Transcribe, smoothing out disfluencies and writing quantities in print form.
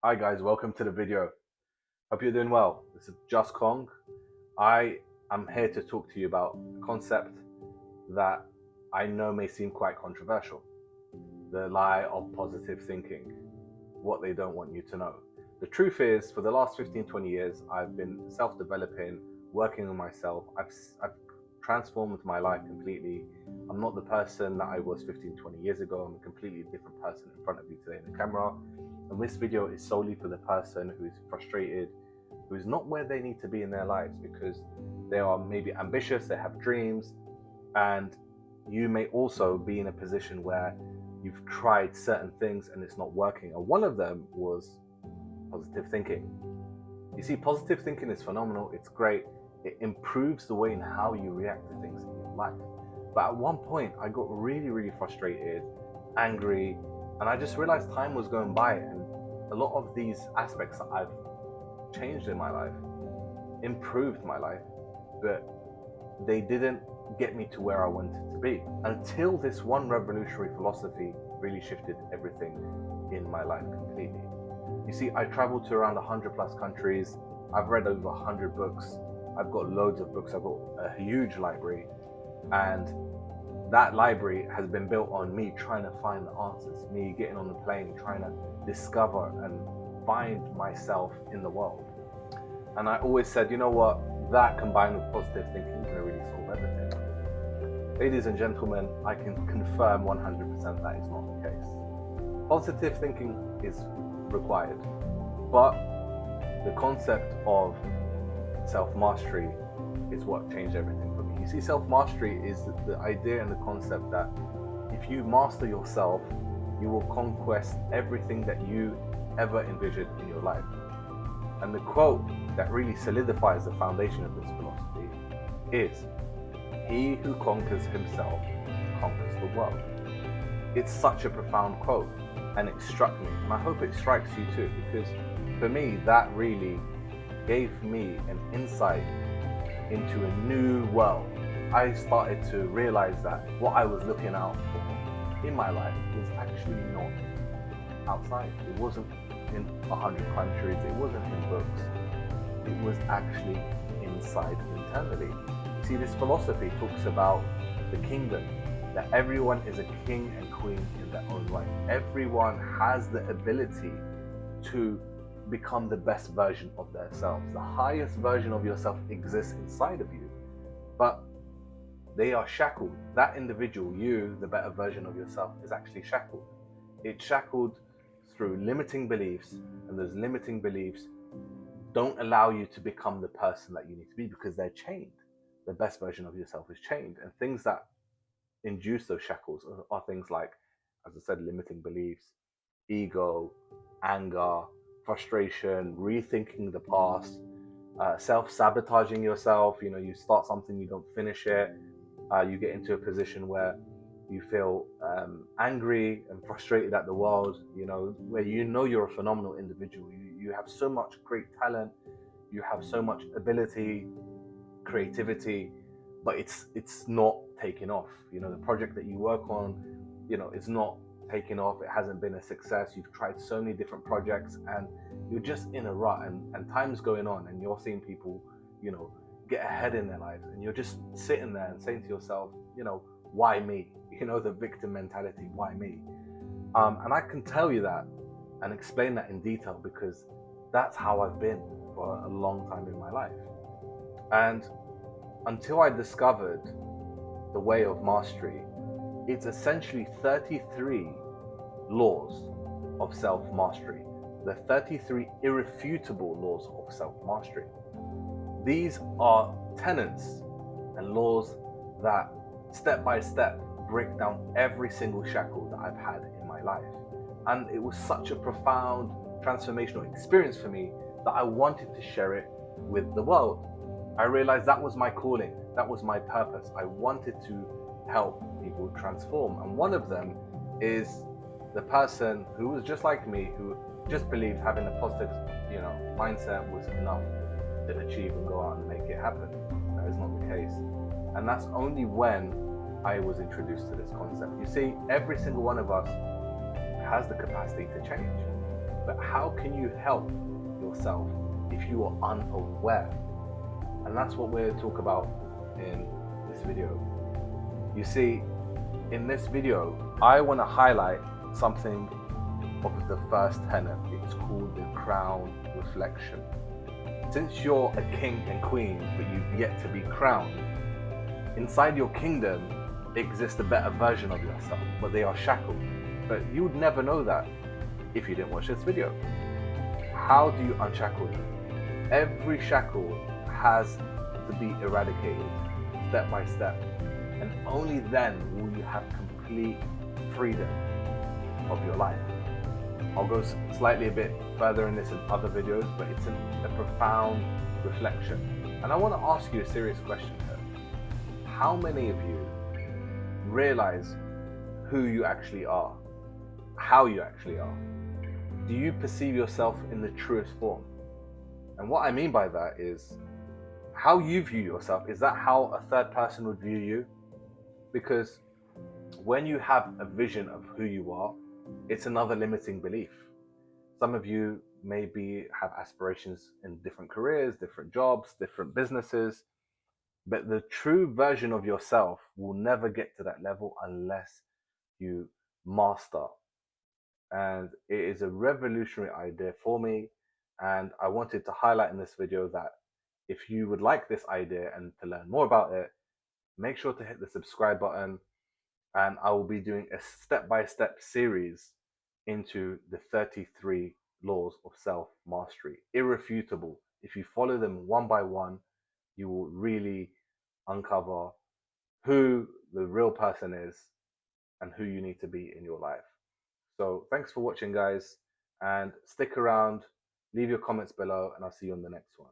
Hi guys, welcome to the video. Hope you're doing well. This is Just Kong. I am here to talk to you about a concept that I know may seem quite controversial. The lie of positive thinking. What they don't want you to know. The truth is, for the last 15-20 years, I've been self-developing, working on myself. I've transformed my life completely. I'm not the person that I was 15-20 years ago. I'm a completely different person in front of you today in the camera. And this video is solely for the person who's frustrated, who's not where they need to be in their lives because they are maybe ambitious, they have dreams, and you may also be in a position where you've tried certain things and it's not working. And one of them was positive thinking. You see, positive thinking is phenomenal, it's great, it improves the way in how you react to things in your life. But at one point, I got really frustrated, angry, and I just realized time was going by, and a lot of these aspects that I've changed in my life improved my life, but they didn't get me to where I wanted to be until this one revolutionary philosophy really shifted everything in my life completely. You see, I traveled to around 100+ countries. I've read over 100 books. I've got loads of books. I've got a huge library, and that library has been built on me trying to find the answers, me getting on the plane, trying to discover and find myself in the world. And I always said, you know what, that combined with positive thinking is going to really solve everything. Ladies and gentlemen, I can confirm 100% that is not the case. Positive thinking is required, but the concept of self-mastery is what changed everything for me. You see, self-mastery is the idea and the concept that if you master yourself, you will conquest everything that you ever envisioned in your life. And the quote that really solidifies the foundation of this philosophy is, "He who conquers himself conquers the world." It's such a profound quote, and it struck me, and I hope it strikes you too, because for me, that really gave me an insight into a new world. I started to realize that what I was looking out for in my life was actually not outside. It wasn't in 100 countries, it wasn't in books, it was actually inside internally. See, this philosophy talks about the kingdom, that everyone is a king and queen in their own right. Everyone has the ability to become the best version of themselves. The highest version of yourself exists inside of you, but they are shackled. That individual, you, the better version of yourself, is actually shackled. It's shackled through limiting beliefs, and those limiting beliefs don't allow you to become the person that you need to be because they're chained. The best version of yourself is chained, and things that induce those shackles are things like, as I said, limiting beliefs, ego, anger, frustration, rethinking the past, self-sabotaging yourself. You know, you start something, you don't finish it, you get into a position where you feel angry and frustrated at the world, you know, where you know you're a phenomenal individual. You have so much great talent, you have so much ability, creativity, but it's not taking off. You know, the project that you work on, you know, it's not taking off, it hasn't been a success. You've tried so many different projects and you're just in a rut, and time's going on and you're seeing people, you know, get ahead in their lives, and you're just sitting there and saying to yourself, you know, why me? You know, the victim mentality, why me? And I can tell you that and explain that in detail because that's how I've been for a long time in my life. And until I discovered the way of mastery, it's essentially 33 laws of self-mastery, the 33 irrefutable laws of self-mastery. These are tenets and laws that step by step break down every single shackle that I've had in my life. And it was such a profound transformational experience for me that I wanted to share it with the world. I realized that was my calling, that was my purpose. I wanted to help people transform, and one of them is the person who was just like me, who just believed having a positive, you know, mindset was enough to achieve and go out and make it happen. That is not the case, and that's only when I was introduced to this concept. You see, every single one of us has the capacity to change. But how can you help yourself if you are unaware? And that's what we're talk about in this video. You see, in this video, I want to highlight something of the first tenet. It's called the crown reflection. Since you're a king and queen, but you've yet to be crowned, inside your kingdom exists a better version of yourself, but they are shackled. But you would never know that if you didn't watch this video. How do you unshackle them? Every shackle has to be eradicated step by step, and only then will you have complete freedom of your life. I'll go slightly a bit further in this in other videos, but it's a profound reflection. And I want to ask you a serious question here. How many of you realize who you actually are? How you actually are? Do you perceive yourself in the truest form? And what I mean by that is, how you view yourself, is that how a third person would view you? Because when you have a vision of who you are, it's another limiting belief. Some of you maybe have aspirations in different careers, different jobs, different businesses, but the true version of yourself will never get to that level unless you master. And it is a revolutionary idea for me, and I wanted to highlight in this video that if you would like this idea and to learn more about it, make sure to hit the subscribe button, and I will be doing a step-by-step series into the 33 laws of self-mastery. Irrefutable. If you follow them one by one, you will really uncover who the real person is and who you need to be in your life. So thanks for watching, guys, and stick around, leave your comments below, and I'll see you on the next one.